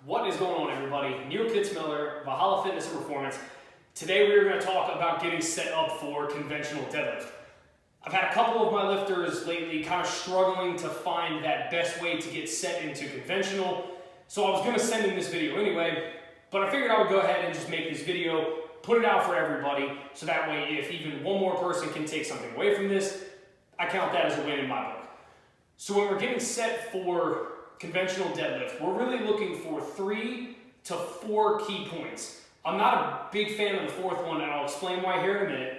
What is going on, everybody? Neil Kitzmiller, Valhalla Fitness and Performance. Today we are going to talk about getting set up for conventional deadlift. I've had a couple of my lifters lately kind of struggling to find that best way to get set into conventional, so I was going to send in this video anyway, but I figured I would go ahead and just make this video, put it out for everybody, so that way if even one more person can take something away from this, I count that as a win in my book. So when we're getting set for conventional deadlift, we're really looking for 3 to 4 key points. I'm not a big fan of the fourth one, and I'll explain why here in a minute.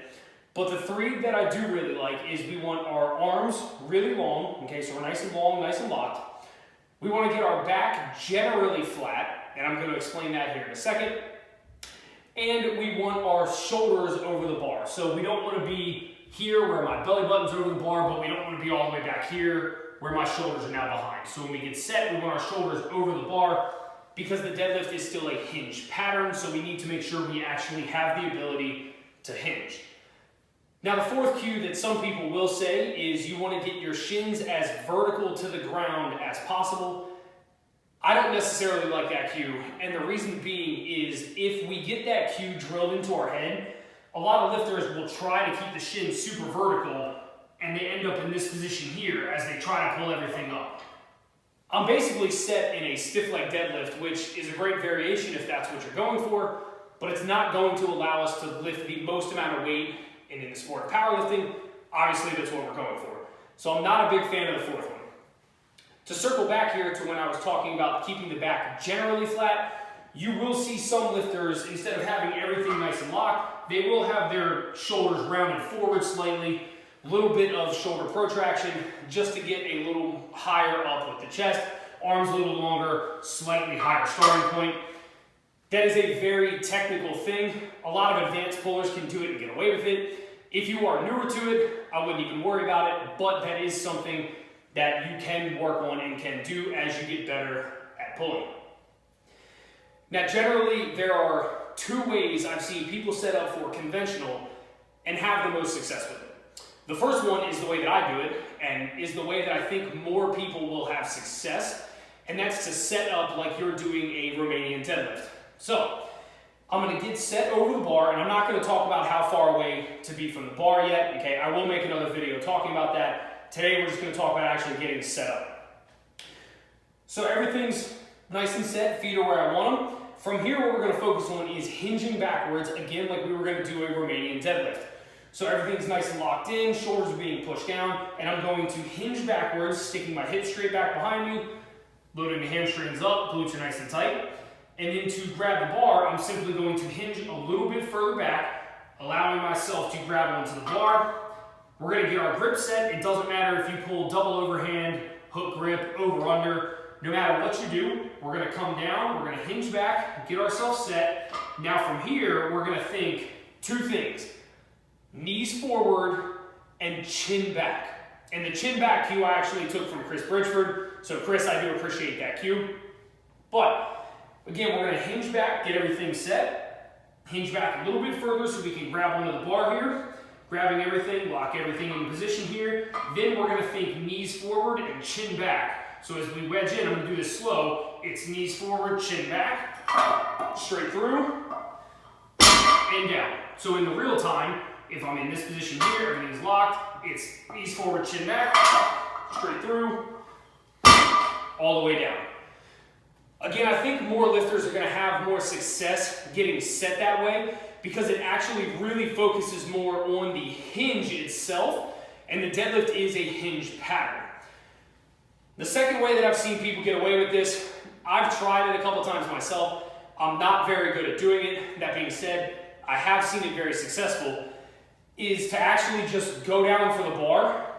But the 3 that I do really like is we want our arms really long, okay, so we're nice and long, nice and locked. We want to get our back generally flat, and I'm going to explain that here in a second. And we want our shoulders over the bar. So we don't want to be here where my belly button's over the bar, but we don't want to be all the way back here where my shoulders are now behind. So when we get set, we want our shoulders over the bar because the deadlift is still a hinge pattern, so we need to make sure we actually have the ability to hinge. Now the fourth cue that some people will say is you want to get your shins as vertical to the ground as possible. I don't necessarily like that cue, and the reason being is if we get that cue drilled into our head, a lot of lifters will try to keep the shins super vertical and they end up in this position here as they try to pull everything up. I'm basically set in a stiff leg deadlift, which is a great variation if that's what you're going for, but it's not going to allow us to lift the most amount of weight. And in the sport of powerlifting, obviously that's what we're going for. So I'm not a big fan of the fourth one. To circle back here to when I was talking about keeping the back generally flat, you will see some lifters, instead of having everything nice and locked, they will have their shoulders rounded forward slightly, a little bit of shoulder protraction just to get a little higher up with the chest, arms a little longer, slightly higher starting point. That is a very technical thing. A lot of advanced pullers can do it and get away with it. If you are newer to it, I wouldn't even worry about it, but that is something that you can work on and can do as you get better at pulling. Now generally there are 2 ways I've seen people set up for conventional and have the most success with it. The first one is the way that I do it, and is the way that I think more people will have success, and that's to set up like you're doing a Romanian deadlift. So, I'm going to get set over the bar, and I'm not going to talk about how far away to be from the bar yet, okay? I will make another video talking about that. Today we're just going to talk about actually getting set up. So everything's nice and set, feet are where I want them. From here, what we're going to focus on is hinging backwards, again like we were going to do a Romanian deadlift. So everything's nice and locked in, shoulders are being pushed down, and I'm going to hinge backwards, sticking my hips straight back behind me, loading the hamstrings up, glutes are nice and tight. And then to grab the bar, I'm simply going to hinge a little bit further back, allowing myself to grab onto the bar. We're going to get our grip set. It doesn't matter if you pull double overhand, hook grip, over, under. No matter what you do, we're going to come down, we're going to hinge back, get ourselves set. Now from here, we're going to think 2 things. Knees forward and chin back. And the chin back cue I actually took from Chris Bridgeford. So Chris, I do appreciate that cue. But again, we're going to hinge back, get everything set. Hinge back a little bit further so we can grab onto the bar here. Grabbing everything, lock everything in position here. Then we're going to think knees forward and chin back. So as we wedge in, I'm going to do this slow. It's knees forward, chin back, straight through, and down. So in the real time, if I'm in this position here, everything's locked, it's knees forward, chin back, straight through, all the way down. Again, I think more lifters are going to have more success getting set that way because it actually really focuses more on the hinge itself, and the deadlift is a hinge pattern. The second way that I've seen people get away with this, I've tried it a couple times myself. I'm not very good at doing it. That being said, I have seen it very successful, is to actually just go down for the bar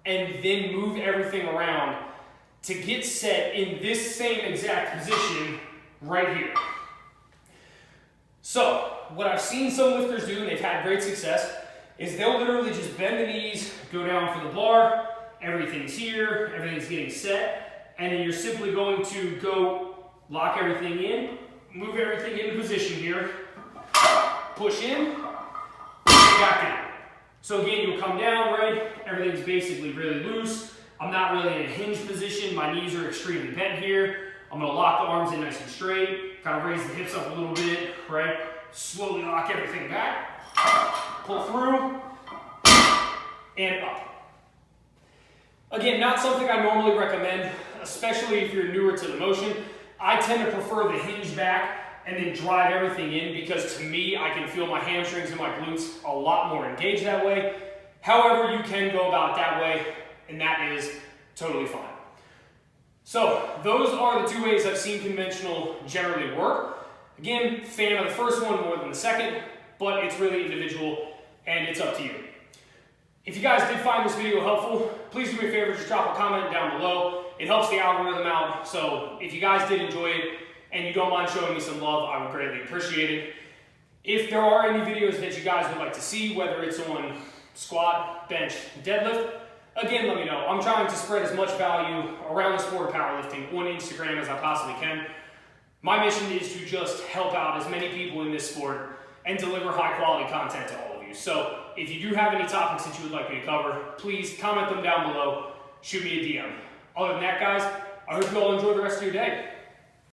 and then move everything around to get set in this same exact position right here. So, what I've seen some lifters do, and they've had great success, is they'll literally just bend the knees, go down for the bar, everything's here, everything's getting set, and then you're simply going to go lock everything in, move everything into position here, push in, back down. So again, you'll come down, right? Everything's basically really loose. I'm not really in a hinge position. My knees are extremely bent here. I'm gonna lock the arms in nice and straight, kind of raise the hips up a little bit, right? Slowly lock everything back, pull through, and up. Again, not something I normally recommend, especially if you're newer to the motion. I tend to prefer the hinge back and then drive everything in because to me, I can feel my hamstrings and my glutes a lot more engaged that way. However, you can go about it that way, and that is totally fine. So those are the two ways I've seen conventional generally work. Again, fan of the first one more than the second, but it's really individual and it's up to you. If you guys did find this video helpful, please do me a favor, just drop a comment down below. It helps the algorithm out, so if you guys did enjoy it and you don't mind showing me some love, I would greatly appreciate it. If there are any videos that you guys would like to see, whether it's on squat, bench, deadlift, again, let me know. I'm trying to spread as much value around the sport of powerlifting on Instagram as I possibly can. My mission is to just help out as many people in this sport and deliver high quality content to all of you. So if you do have any topics that you would like me to cover, please comment them down below, shoot me a DM. Other than that, guys, I hope you all enjoy the rest of your day.